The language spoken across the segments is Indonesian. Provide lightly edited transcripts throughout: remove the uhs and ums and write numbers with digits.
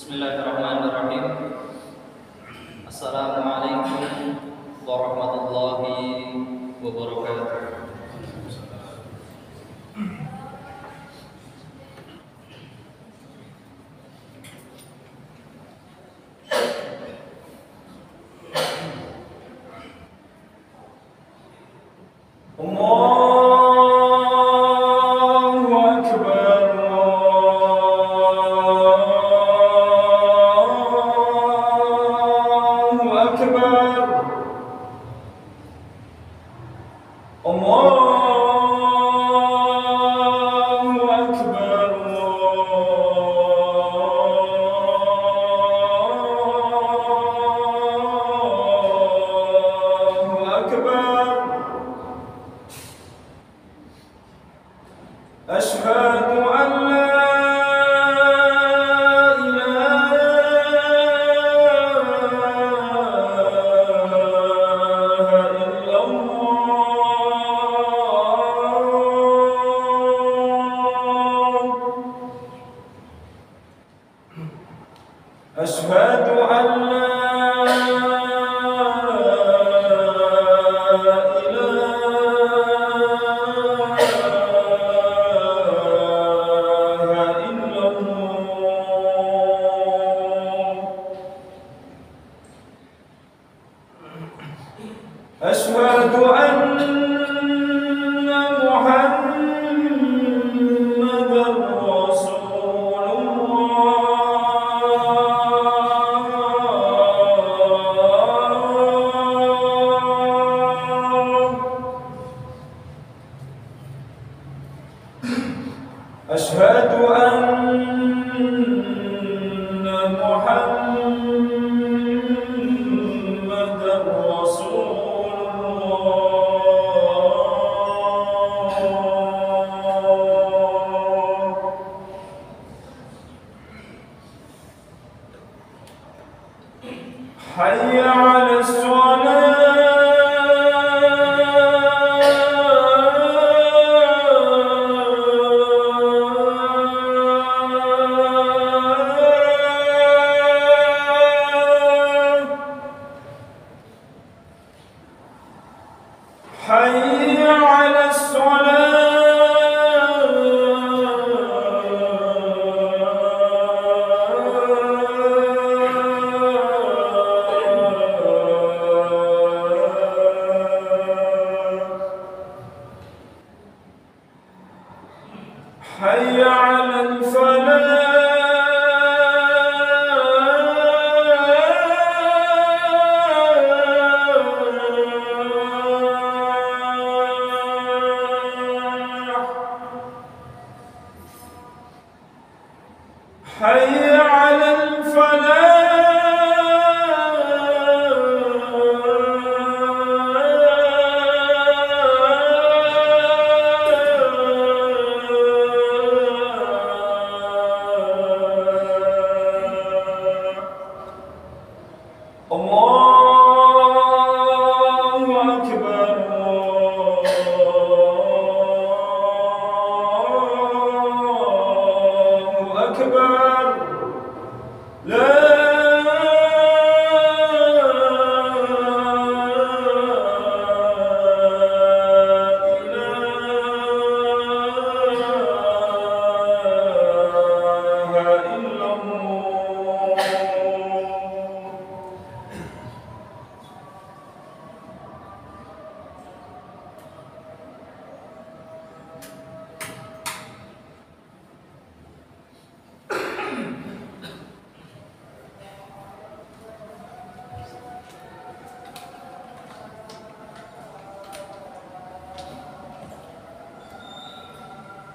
Bismillahirrahmanirrahim. Assalamualaikum warahmatullahi wabarakatuh.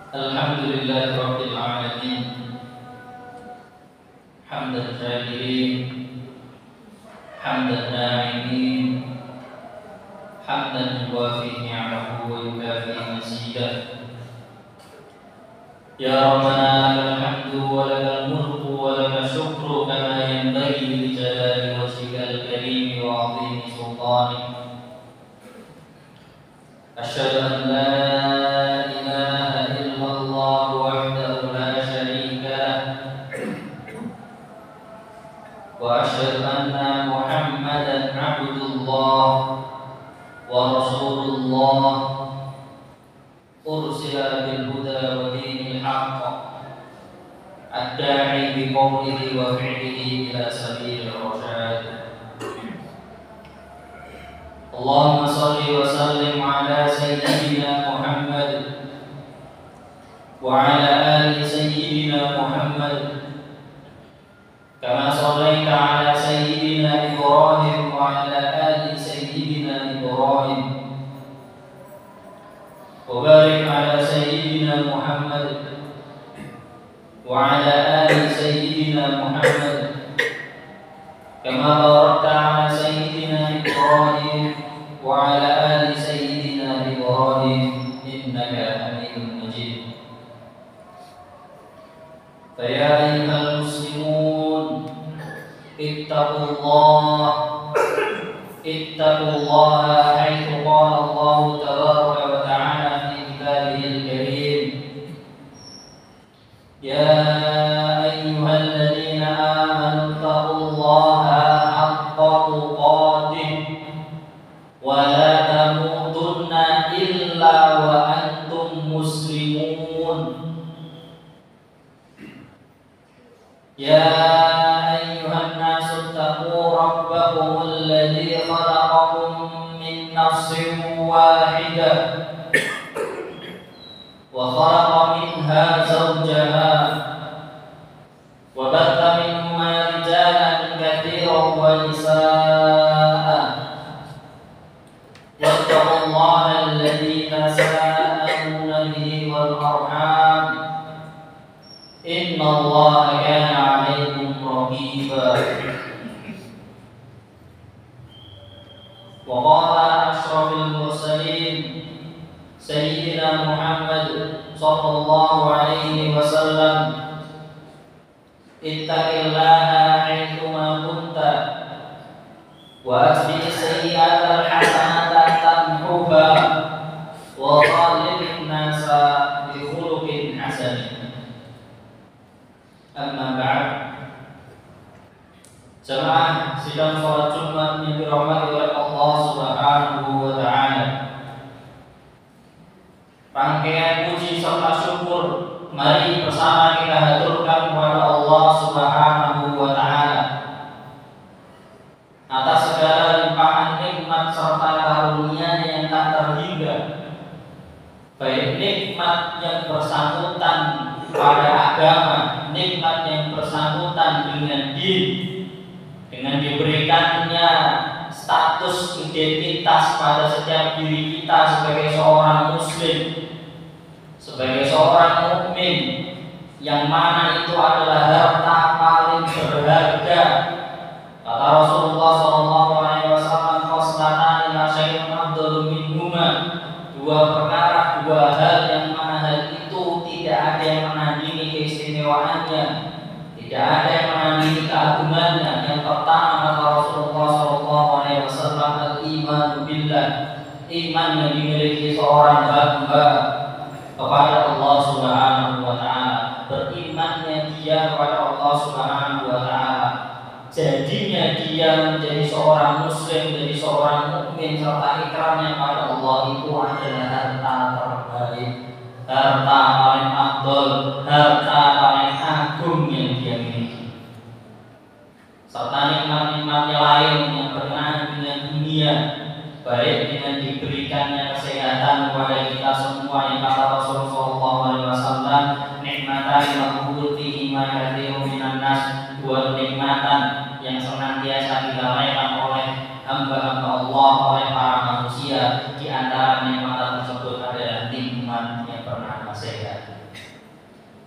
Alhamdulillahi Rabbil Alamin. Hamdan syakirin, hamdan na'imin, hamdan yuwafi ni'amahu wa yukafi mazidah. Ya Rabbana lakal hamdu wa lakal mulku wa lakal syukru kama yanbaghi li jalali wajhikal karim wa 'azimi sultanik. Asyhadu an la Rasulullah ursila bil huda wa dinil haqq ad-da'i bi qawlihi wa fi'lihi ila sabilir rasyad. Allahumma shalli wa sallim ala sayyidina Muhammad wa ala ali sayyidina Muhammad kama shallaita ala sayyidina Ibrahim wa ala ali sayyidina Ibrahim wa barik ala sayyidina Muhammad wa ala ali sayyidina Muhammad kama barakta ala sayyidina Ibrahim wa ala ali sayyidina Ibrahim innaka Hamidum Majid. Faya ayyuhal muslimun ittaqullaha haitsu qala Allah tabaraka wa ta'ala fi kitabihil karim. Ya ayyuhalladzina amanu ittaqullaha haqqa tuqatih wa la tamutunna illa wa antum muslimun. Ya ayyuhan nasu taqu rabbakum alladzi khalaqakum min nafsin wahidah wa khalaqa minha zawjaha wa batha minhuma rijalan katsiran wa nisaa'a wattaqullaha alladzi tasaaluna bihi wal arham innallaha kana 'alaykum raqiba. Wa qala asyrafil mursalin sayyidina Muhammad sallallahu alaihi wasallam ittaqillaha haitsu ma kunta wa atbi' sayyi'atal hasanata tamhuha wa khaliqin nasa bi khuluqin hasan. Amma ba'd. Jamaah sidang salat Jumat yang dirahmati oleh Allah Subhanahu wa taala. Rangkaian puji serta syukur mari bersama kita haturkan kepada Allah Subhanahu wa taala atas segala limpahan nikmat serta karunia yang tak terhingga, baik nikmat yang bersangkutan pada agama, nikmat yang bersangkutan dengan din, dengan diberikannya status identitas pada setiap diri kita sebagai seorang muslim, sebagai seorang mukmin, yang mana itu adalah harta paling berharga. Kata Rasulullah SAW, "Khoslatani la syai'un afdalu minhuma." Dua perkara, dua hal yang mana hal itu tidak ada yang menandingi keistimewaannya, tidak ada yang menandingi keagungannya. Yang pertama kata Rasulullah SAW, al-iman billah, iman yang dimiliki seorang hamba kepada Allah Subhanahu wa taala, berimannya dia kepada Allah Subhanahu wa taala, jadinya dia menjadi seorang muslim, menjadi seorang mukmin serta ikrarnya pada Allah itu adalah harta terbaik, harta paling afdal, harta paling agung yang dia miliki. Serta nikmat-nikmat lain yang berkenaan dengan dunia, baik dengan diberikannya kesehatan kepada kita semua, yang kata Rasulullah SAW, nikmatan maghbutihi ma katsirun minan nas, dua kenikmatan yang senantiasa dilalaikan oleh hamba-hamba Allah, oleh para manusia. Di antara nikmatan tersebut adalah nikmat yang bernama sehat.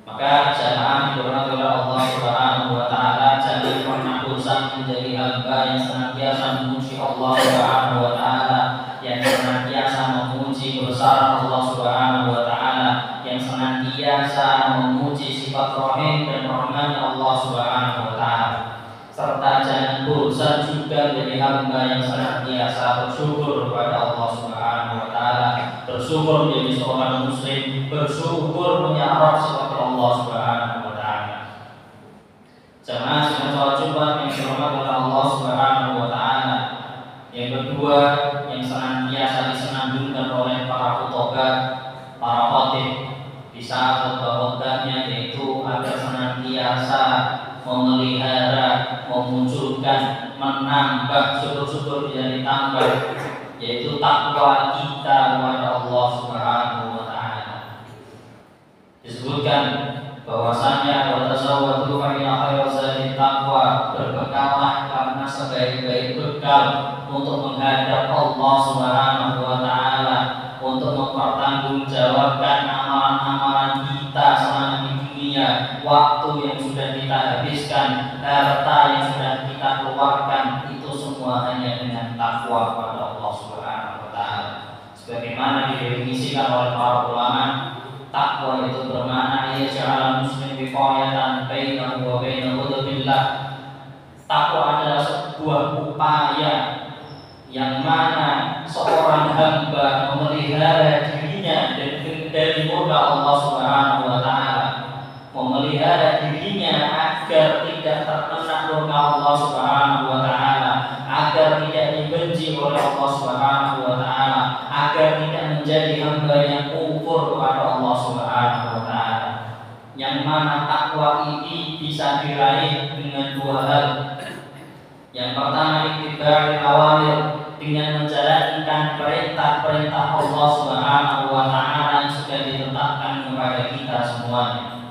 Maka jamaah didoakan oleh Allah Subhanahu wa taala, jangan pernah bosan menjadi hamba yang senantiasa memuji Allah Subhanahu wa taala, yang senantiasa memuji kebesaran Allah Subhanahu wa taala, yang senantiasa memuji sifat rahim dan rahman Allah Subhanahu wa taala. Serta jangan bosan juga menjadi hamba yang senantiasa bersyukur kepada Allah Subhanahu wa taala, bersyukur menjadi seorang muslim, bersyukur punya Rabb seperti Allah Subhanahu wa taala. Jamaah sidang salat Jumat yang dirahmati oleh Allah Subhanahu wa taala. Yang kedua, yang senantiasa disenangi di saat khutbah-khutbahnya, yaitu agar senantiasa memelihara, memunculkan, menambah syukur-syukur yang ditambah, yaitu takwa kita kepada Allah Subhanahu wa taala. Disebutkan bahwasanya wa tazawwadu fa inna khairaz zadi taqwa, berbekalah karena sebaik-baik bekal untuk menghadap Allah Subhanahu wa taala, untuk mempertanggungjawabkan amalan-amalan kita selama di dunia, waktu yang sudah kita habiskan, harta yang sudah kita keluarkan, itu semua hanya dengan takwa kepada Allah Subhanahu wa taala. Sebagaimana didefinisikan oleh para ulama, takwa itu bermakna ia ja'ala muslim biqayatan bainahu wa baina ghadabillah. Takwa adalah sebuah upaya yang mana seorang hamba memelihara dirinya dari murka Allah Subhanahu wa taala, memelihara dirinya agar tidak terkena murka Allah Subhanahu wa taala, agar tidak dibenci oleh Allah Subhanahu wa taala, agar tidak menjadi hamba yang kufur kepada Allah Subhanahu wa taala. Yang mana takwa ini bisa diraih dengan dua hal. Yang pertama, ittiba'i awamir, dengan menjalankan perintah-perintah Allah Subhanahu wa taala yang sudah ditetapkan kepada kita semuanya.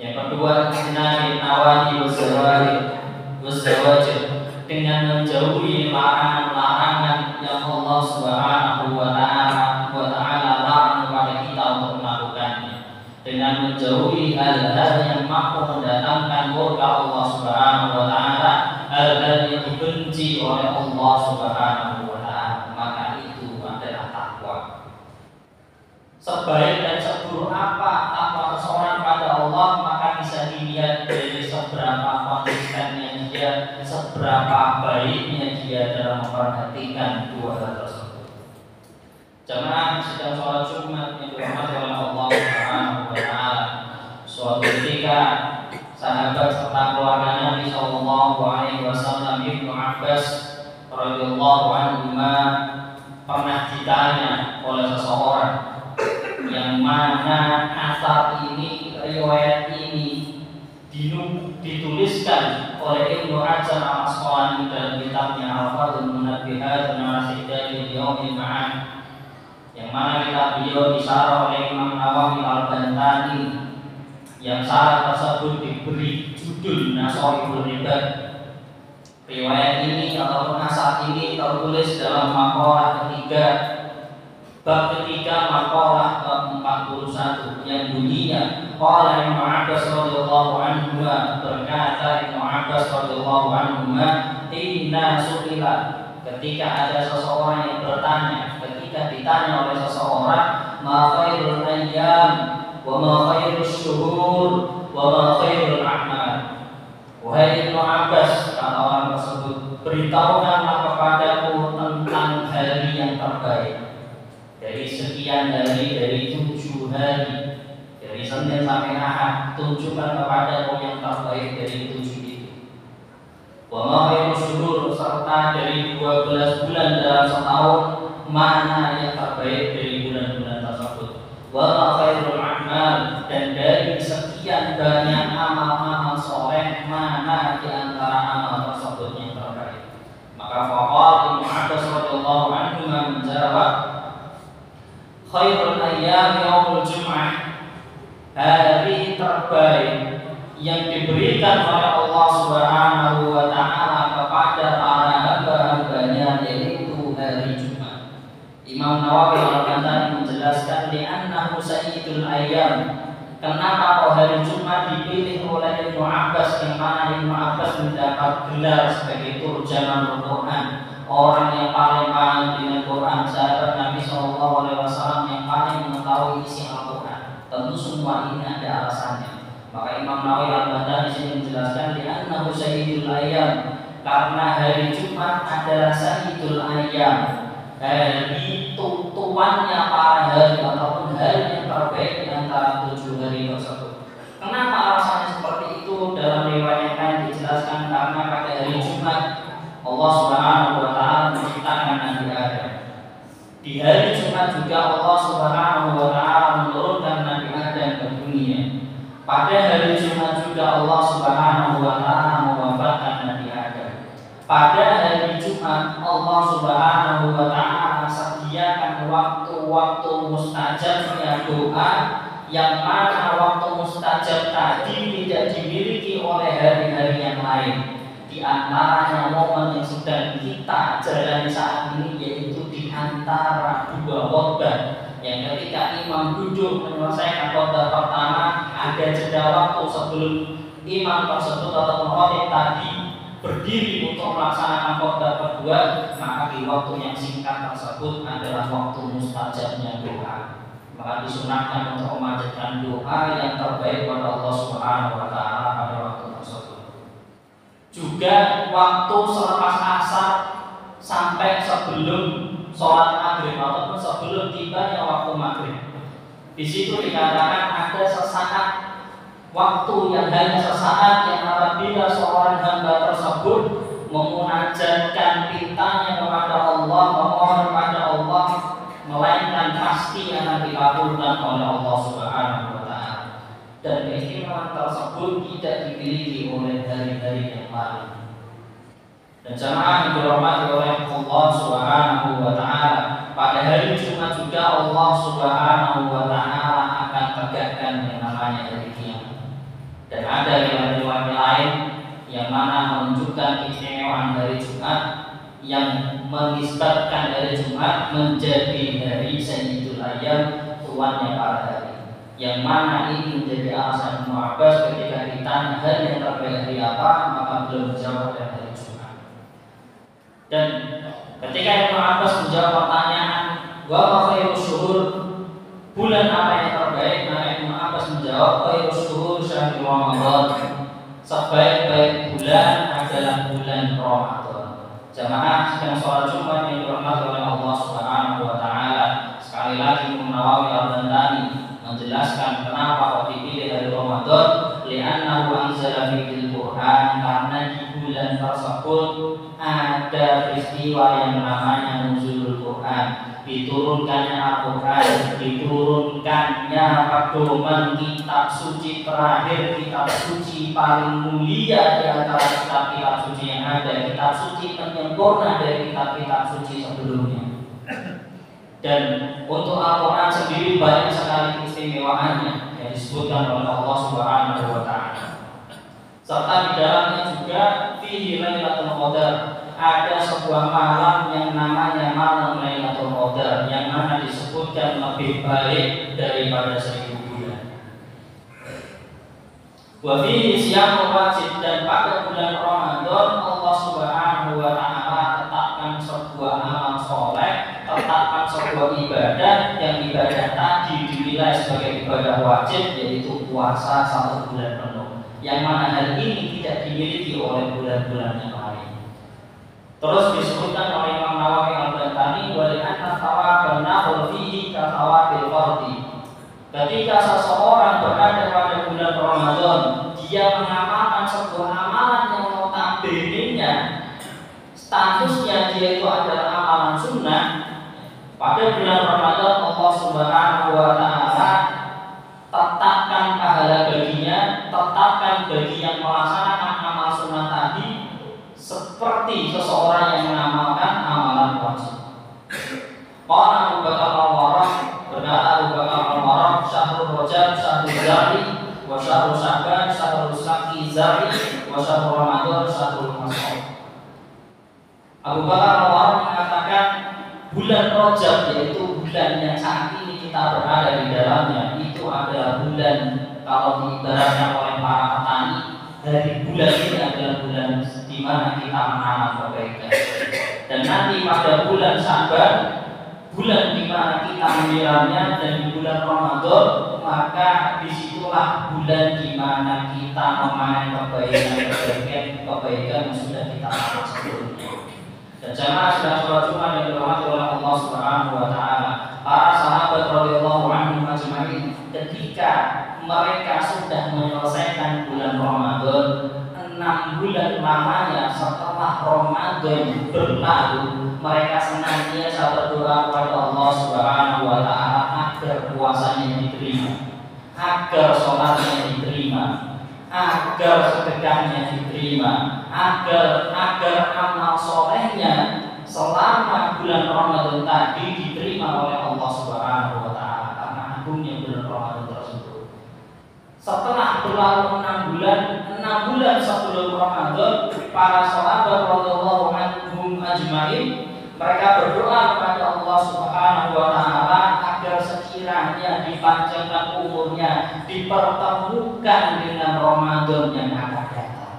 Yang kedua, ijtinabi nawahi wazawajir, dengan menjauhi larangan-larangan yang Allah Subhanahu wa taala larang kepada kita untuk melakukannya, dengan menjauhi hal-hal yang mampu mendatangkan murka Allah Subhanahu wa taala, hal-hal yang dibenci oleh Allah Subhanahu wa taala. Maka itu adalah takwa. Sebaik dan seburuk apa takwa seseorang pada Allah, maka bisa dilihat dari seberapa konsistennya dia, seberapa baiknya dia dalam memperhatikan dua hal tersebut. Jemaah sedang sholat Jumat yang dirahmati oleh Allah Subhanahu wa taala. Suatu ketika sahabat serta keluarga Nabi Sallallahu Alaihi Wasallam Ibnu Abbas radhiyallahu anhu pernah ditanya oleh seseorang, yang mana asar ini, riwayat ini dituliskan oleh Ibnu Hajar al-Asqalani dalam kitabnya Al-Fadhul Munabbihat Nasidah di Yaumil Ma'ad, yang mana kitab beliau disarah oleh Imam Nawawi Al-Bantani, yang sarah tersebut diberi judul Nasaihul Ibad. Riwayat ini ataupun asar ini tertulis dalam maqalah ketiga, bab ketiga, maqalah bab 41, yang bunyinya qala Ibnu Abbas radhiyallahu anhu, berkata Ibnu Abbas radhiyallahu anhu, inna su'ila, ketika ada seseorang yang bertanya, ketika ditanya oleh seseorang, ma khairul ayyam wa ma khairul syuhur wa ma khairul a'mal. Wahai Ibnu Abbas, kata orang tersebut, beritahukanlah kepadaku tentang hari yang terbaik dari sekian hari, dari 7 hari, dari Senin sampai Ahad. Tunjukkan kepadaku yang terbaik dari 7 itu. Wa ma khairul syuhur, serta dari 12 bulan dalam setahun, mana yang terbaik dari bulan-bulan tersebut. Wa ma khairul a'mal, dan dari sekian banyak amal-amal soleh, mana di antara amal tersebut yang terbaik. Maka faqala Ibnu Abbas radhiyallahu anhu menjawab, khairul ayyam yaumul jum'ah, hari terbaik yang diberikan oleh Allah Subhanahu wa taala kepada para hamba-hambanya, yaitu hari Jumat. Imam Nawawi Al-Bantani menjelaskan li'annahu sayyidul ayyam. Kenapa hari Jumat dipilih oleh Ibnu Abbas, yang mana Ibnu Abbas mendapat gelar sebagai turjaman Al-Quran, orang yang paling paham dengan Quran, sahabat Nabi Sallallahu Alaihi Wasallam yang paling mengetahui isi Al-Quran. Tentu semua ini ada alasannya. Maka Imam Nawawi Al-Bantani di sini menjelaskan li'annahu sayyidul ayyam, karena hari Jumat adalah sayyidul ayyam, hari tuannya para hari ataupun hari yang terbaik di antara 7 hari tersebut. Kenapa alasannya seperti itu? Dalam riwayat yang dijelaskan karena pada hari Jumat Allah Subhanahu wa taala menciptakan Nabi Adam. Di hari Jumat juga Allah Subhanahu wa taala menurunkan Nabi Adam Pada hari Jumat juga Allah Subhanahu wa taala mewafatkan Nabi Adam. Pada hari Jumat Allah Subhanahu wa taala sediakan waktu-waktu mustajabnya doa, yang mana waktu mustajab tadi tidak dimiliki oleh hari-hari yang lain. Di antaranya momen yang sedang kita jalani saat ini, yaitu di antara dua khotbah, yang ketika imam duduk menyelesaikan khotbah pertama, ada jeda waktu sebelum imam tersebut atau khotib tadi berdiri untuk melaksanakan khotbah kedua, maka di waktu yang singkat tersebut adalah waktu mustajabnya doa. Maka disunahkan untuk memanjatkan doa yang terbaik kepada Allah Subhanahu wa taala pada waktu tersebut. Juga waktu selepas asar sampai sebelum sholat maghrib ataupun sebelum tibanya waktu maghrib. Di situ dikatakan ada sesaat waktu yang hanya sesaat, yang apabila seorang hamba tersebut memunajatkan pintanya kepada Allah, memohon kepada Allah, melainkan pasti akan dikabulkan oleh Allah Subhanahu wa taala. Dan keistimewaan tersebut tidak dimiliki oleh hari-hari yang lain. Dan jamaah yang dirahmati oleh Allah Subhanahu wa taala, pada hari Jumat juga Allah Subhanahu wa taala akan tegakkan yang namanya hari kiamat. Dan ada riwayat lain yang mana menunjukkan keistimewaan hari Jumat, yang menisbatkan hari Jumat menjadi hari Sayyidul Ayyam, tuannya para hari. Yang mana ini menjadi alasan Ibnu Abbas ketika ditanya hari yang terbaik hari apa, maka beliau menjawab hari Jumat. Dan ketika Ibnu Abbas menjawab pertanyaan wa khairus syuhur, bulan apa yang terbaik, maka Ibnu Abbas menjawab khairus syuhur syahrul Ramadan, sebaik-baik bulan adalah bulan Ramadan. Jamaah sedang sholat Jumat yang dirahmati oleh Allah Subhanahu wa taala. Sekali lagi Imam Nawawi Al-Bantani menjelaskan kenapa kok dipilih hari Ramadan, li'annahu anzala fil Qur'an, karena di bulan tersebut ada peristiwa yang namanya nuzulul Quran, diturunkannya Al-Quran, diturunkannya pedoman kitab suci terakhir, kitab suci paling mulia di antara kitab-kitab suci yang ada, kitab suci penyempurna dari kitab-kitab suci sebelumnya. Dan untuk Al-Quran sendiri banyak sekali keistimewaannya yang disebutkan oleh Allah Subhanahu wa taala. Serta di dalamnya juga fihi Lailatul Qadar, ada sebuah malam yang namanya malam Lailatul Qadar, yang mana disebutkan lebih baik daripada 1000 bulan. Wa fihi siyamul wajib, dan pada bulan Ramadan Allah Subhanahu wa taala tetapkan sebuah amal soleh, tetapkan sebuah ibadah, yang ibadah tadi dinilai sebagai ibadah wajib, yaitu puasa 1 bulan penuh, yang mana hal ini tidak dimiliki oleh bulan-bulan yang lain. Terus disebutkan oleh Imam Nawawi Al-Bantani wa li'anna thawaban nahul fihi ka thawabil fardhi. Ketika seseorang berada pada bulan Ramadan, dia mengamalkan sebuah amalan yang notabene-nya statusnya dia itu adalah amalan sunnah. Pada bulan Ramadan Allah Subhanahu wa taala tetapkan pahala baginya, tetapkan bagi yang melaksanakan amal sunnah tadi seperti seseorang yang mengamalkan amalan wajib. Qala Abu Bakar Al-Warraq, berkata Abu Bakar Al-Warraq, syahrul Rajab syahrul Zari, wa syahrul Sya'ban syahrul Saqi Zari, wa syahrul Ramadan syahrul Mas'ud. Abu Bakar Al-Warraq mengatakan bulan Rajab, yaitu bulan yang saat ini kita berada di dalamnya, itu adalah bulan, kalau diibaratkan oleh para petani, dari bulan ini adalah bulan di mana kita menanam kebaikan. Dan nanti pada bulan Sya'ban, bulan di mana kita menyiramnya, dan di bulan Ramadan, maka disitulah bulan di mana kita memanen kebaikan yang sudah kita tanam sebelumnya. Dan jamaah sudah sholat Jumat yang dirahmati oleh Allah Subhanahu wa taala, para sahabat radhiyallahu anhum ajma'in, ketika mereka sudah menyelesaikan bulan Ramadan, 6 bulan lamanya setelah Ramadan berlalu, mereka senantiasa berdoa kepada Allah Subhanahu wa taala agar puasanya diterima, agar sholatnya diterima, agar sedekahnya diterima, agar amal solehnya selama bulan Ramadan tadi diterima oleh Allah Subhanahu wa taala karena agungnya bulan Ramadan tersebut. Setelah berlalu 6 bulan sebelum Ramadan, para sahabat radhiyallahu anhum ajmain mereka berdoa kepada Allah Subhanahu wa taala agar sekiranya dipanjangkan umurnya, dipertemukan dengan Ramadan yang akan datang.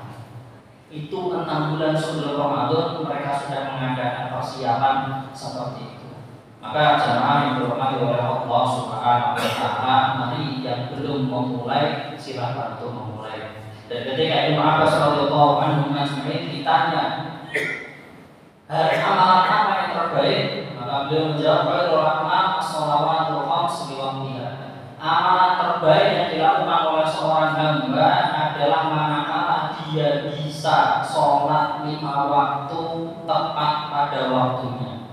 Itu 6 bulan sebelum Ramadan mereka sudah mengadakan persiapan seperti itu. Maka jemaah yang dirahmati oleh Allah Subhanahu wa taala, mari yang belum memulai silakan untuk memulai. Dan ketika Ibnu Abbas radhiyallahu anhu ajma'in ditanya, hari amalan apa yang terbaik? Maka beliau menjawab, khairul a'mal as-shalawatul khams li waqtiha. Amalan terbaik yang dilakukan oleh seorang hamba adalah manakala dia bisa sholat 5 waktu tepat pada waktunya.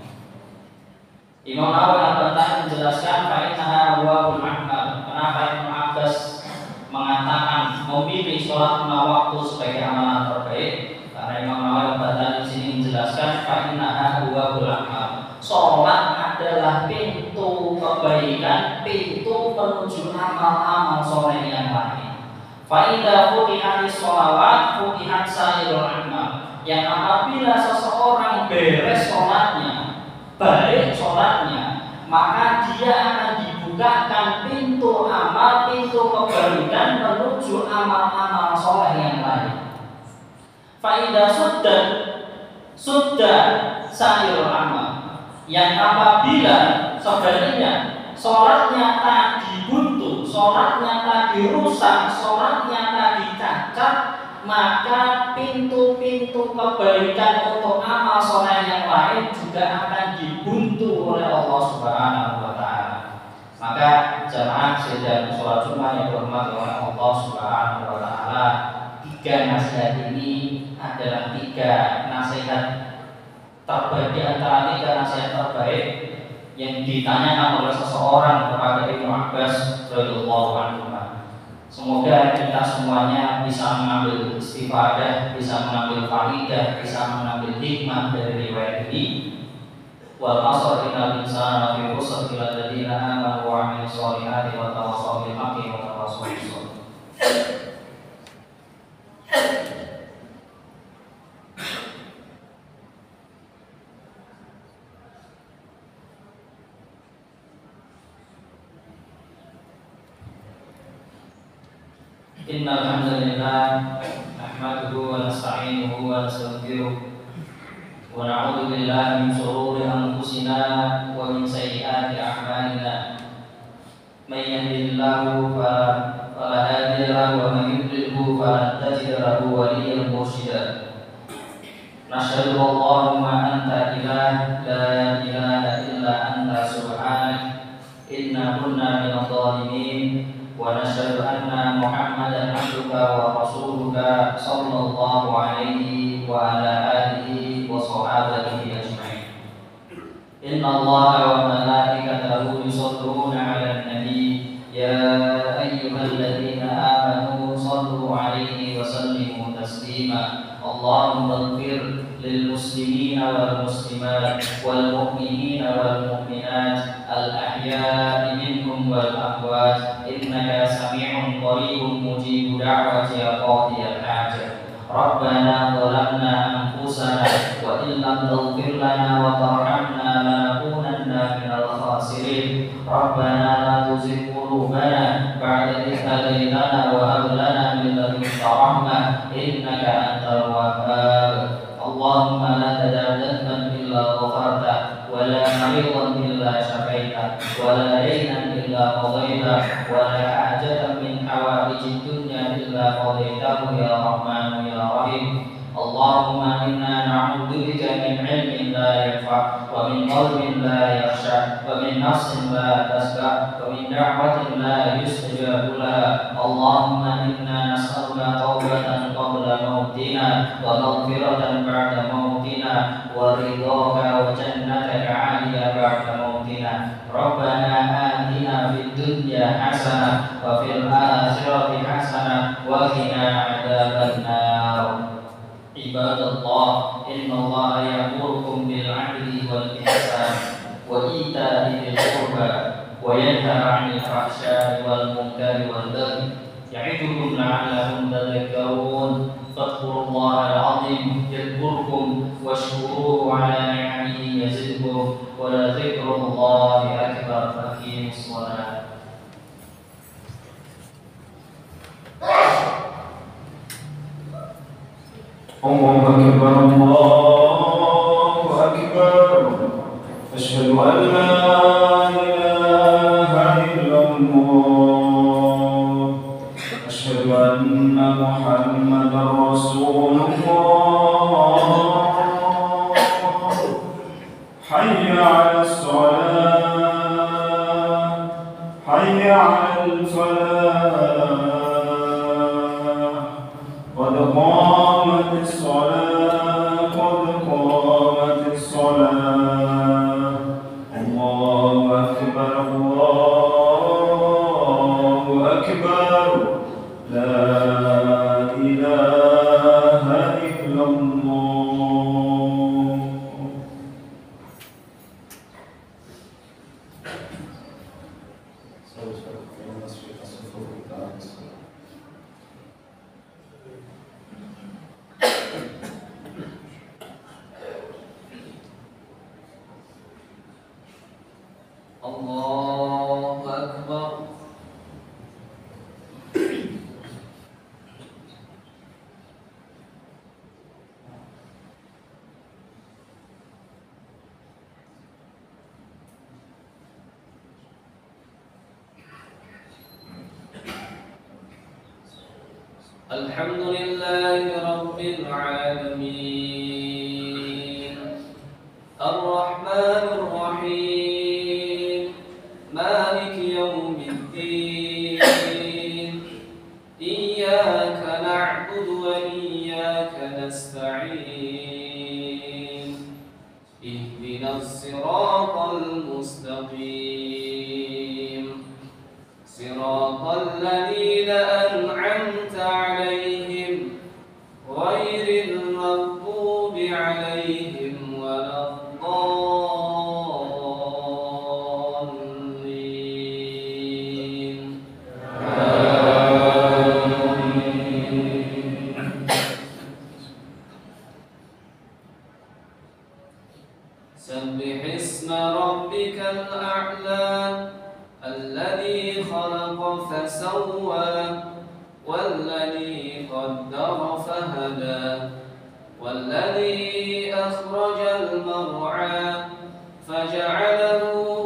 Imam Nawawi Al-Bantani menjelaskan fa'idaha wa'ul a'mal. Kenapa Ibnu Abbas mengatakan memilih sholat 5 waktu sebagai amalan terbaik? Karena Imam Nawawi Al-Bantani di sini menjelaskan fa'idaha wa'ul a'mal. Sholat adalah pintu kebaikan, pintu menuju amal-amal soleh yang lain. Fa'idah futihatis sholawat, futihat sairul a'mal. Yang apabila seseorang beres sholatnya, baik sholatnya, maka dia akan dibukakan pintu amal, pintu kebaikan menuju amal-amal soleh yang lain. Faidah sudah sairul amal. Yang apabila sebenarnya sholatnya tadi buntu, sholatnya tadi rusak, sholatnya tadi cacat, maka pintu-pintu kebaikan untuk amal soleh yang lain juga akan dibuntu oleh Allah Subhanahu wa taala. Maka jemaah sedang sholat Jumat yang dihormati oleh Allah Subhanahu wa taala, 3 nasihat ini adalah 3 nasihat terbaik di antara 3 nasihat terbaik yang ditanyakan oleh seseorang kepada Ibnu Abbas radhiyallahu anhu. Semoga kita semuanya bisa mengambil istifadah, bisa mengambil faidah, bisa mengambil hikmah dari riwayat ini. Wal 'asr innal insana lafi khusr illa alladziina aamanu wa 'amilus shalihati wa tawassaw bil haqqi wa tawassaw bis sabr. Innal hamdalillah nahmaduhu wa nasta'inuhu wa nastaghfiruh wa na'udzu billahi min shururi anfusina wa min sayyiati a'malina. May yahdihillahu fala hadiya lahu wa may yudlilhu falan tajida lahu waliyyan mursyida. Nashhadu Allahumma anta ilah la ilaha illa anta subhanak inna kunna minadh dhalimin. Wa nashhadu anna Muhammadan abduka wa rasuluka sallallahu alaihi wa ala alihi wa sahabatihi ajma'in. Inna Allaha wa malaikatahu yusholluna 'alan nabi ya ayyuhalladzina amanu shallu 'alaihi wa sallimu taslima. Allahumma ighfir lil muslimina wal muslimat wal mu'minina wal mu'minat al ahya'i minhum wal amwat innaka sami'un qaribun mujibu da'wati qadiyal hajat. Rabbana zalamna anfusana wa in lam taghfir lana wa tarhamna lanakunanna minal khasirin. Rabbana la tuzigh qulubana ba'da idh hadaytana wa hab lana min ladunka rahmah innaka antal wahhab. Allahumma la tad'a dhanban illa ghafarta wa la maridan illa shafaita wa la daynan illa qadayta wa la hajatan min hawaijid dunya illa qadaytahu ya rahman ya rahim. Allahumma inna na'udzu bika min ilmin la yanfa' wa min qalbin la yakhsha wa min nafsin la tasqa wa min da'watin la yustajabu laha. Allahumma inna nas'aluka tawbatan qabla mautina wa maghfiratan ba'da mautina wa ridhaka wa jannataka 'aliya ba'da mautina. Rabbana atina fid dunya hasanah wa fil akhirati hasanah wa qina adzabannar. Ibadallah, innallaha ya'murukum bil 'adli wal ihsan wa ita'i dzil qurba wa yanha 'anil fahsya'i wal munkari wal baghi ya'idukum la'allakum tadhakkarun. Fadhkurullahal 'azim yadhkurkum washkuruhu 'ala ni'amihi yazidkum wa la dzikrullahi akbar. Faqimus shalah. Allahu akbar, Allahu akbar. Asyhadu an la ilaha illallah. Asyhadu anna Muhammadar Rasulullah. Hayya 'alas shalah, hayya 'alal falah. Qad قامت الصلاة الله أكبر الله أكبر لا إله إلا الله. Allahu akbar. Alhamdulillahi rabbil alamin. Ar-Rahmanir Rahim. Maliki yawmiddin. Iyyaka na'budu wa iyyaka nasta'in. Ihdinas siratal mustaqim. Siratal ladzina an'amta 'alaihim ghairil maghdubi 'alaihim waladdallin. Sabbihisma rabbikal a'la alladhi khalaqa fasawwa والذي قدر فهدى والذي أخرج المرعى فجعله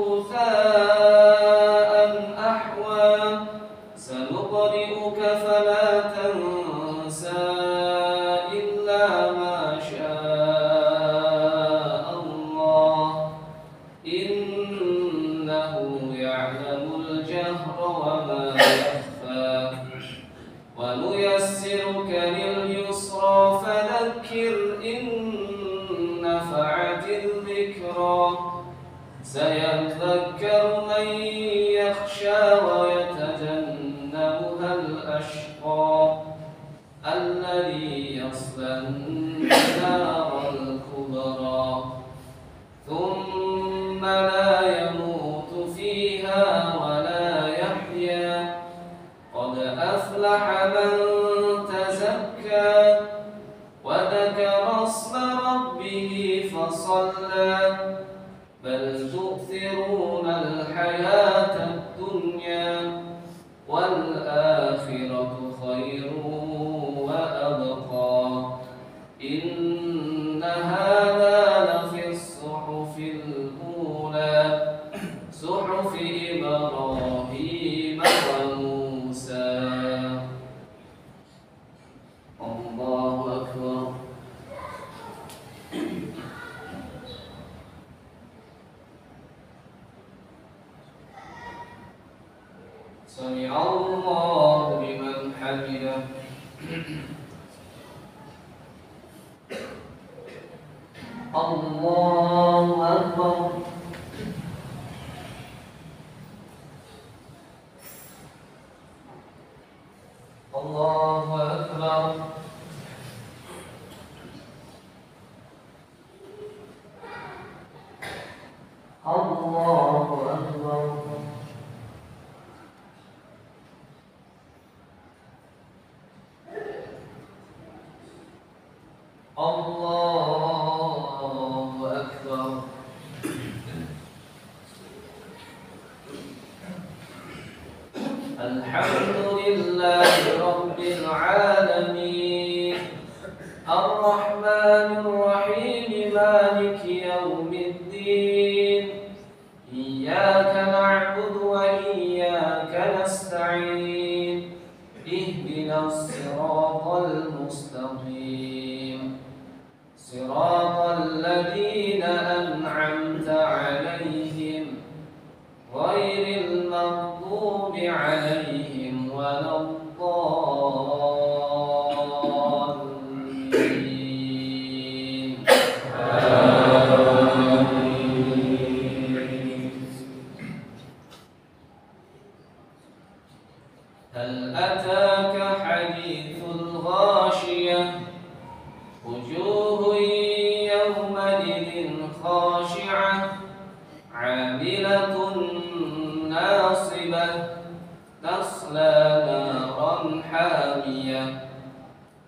غثاء أحوى سنقرئك فلا تنسى إلا ما شاء الله إنه يعلم الجهر وما يخفى ونيسرك لليسرى فذكر إن نفعت الذكرى سيذكر من يخشى ويتجنبها الأشقى الذي يصلى النار الكبرى ثم لا يموت فيها ولا يحيا قد أفلح من تزكى وذكر اسم ربه فصلى بل تؤثرون الحياة الدنيا والآخرة خير وأبقى إن هذا لفي الصحف الأولى صحف إبراهيم وموسى. الله أكبر. سمع الله لمن حمده. الله أكبر. الله أكبر. الله أكبر. الله أكبر. الحمد لله رب العالمين الرحمن الرحيم مالك يوم الدين إياك نعبد وإياك نستعين اهدنا الصراط المستقيم صراط الذين أنعمت عليهم غير المغضوب عليهم ولا الضالين. هل أتاك حديث الغاشية وجوه يومئذ خاشعة عاملة ناصبة تصلى نارا حامية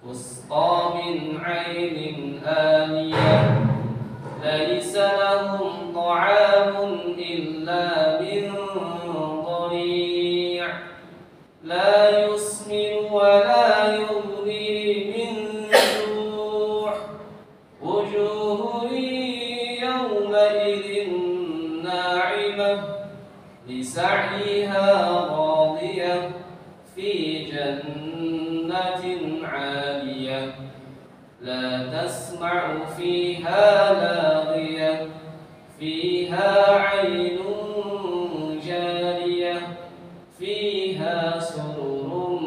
تسقى من عين آنية ليس لهم طعام إلا من ضريع لا يسمن ولا يغني من جوع وجوه يومئذ ناعمة لسعيها راضية في جنة عالية لا تسمع فيها لاغية فيها عين جارية فيها سرر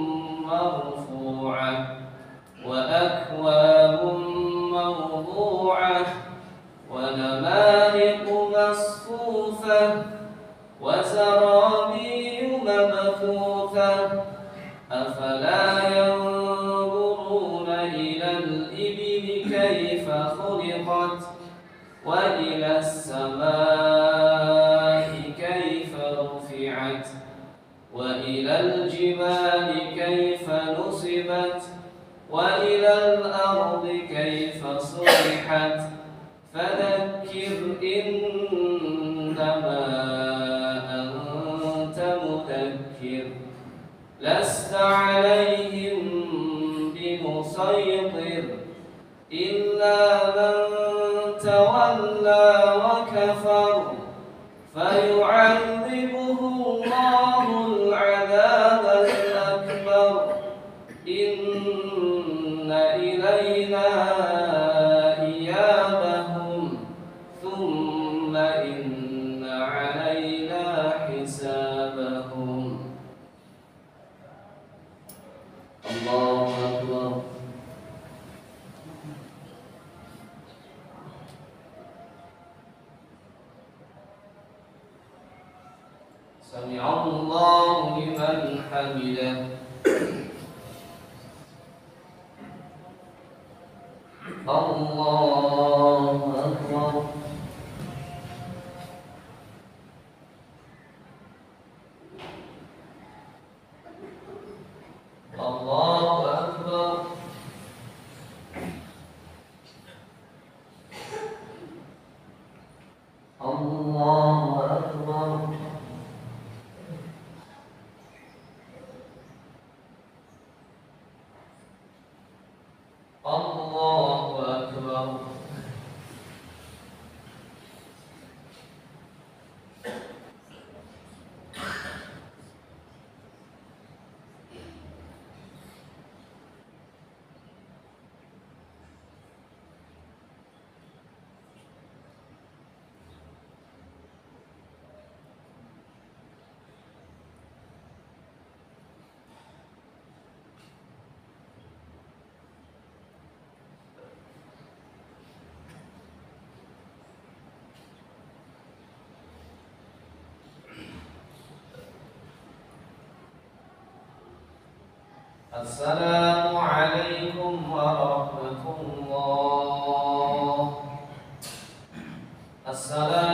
مرفوعة وأكواب موضوعة ونمارق مصفوفة وزرابي مبثوثة أفلا ينظرون إلى الإبل كيف خلقت وإلى السماء كيف رفعت وإلى الجبال كيف نصبت وإلى الأرض كيف سطحت فذكر إنما أنت مذكر لست عليهم بمسيطر إلا من تولى وكفر فيعذبه الله العذاب الأكبر إن إلينا إيابهم ثم إن علينا حسابهم. الله أكبر. سمع الله لمن حمده. الله أكبر. الله أكبر. الله أكبر. Assalamualaikum warahmatullahi wabarakatuh.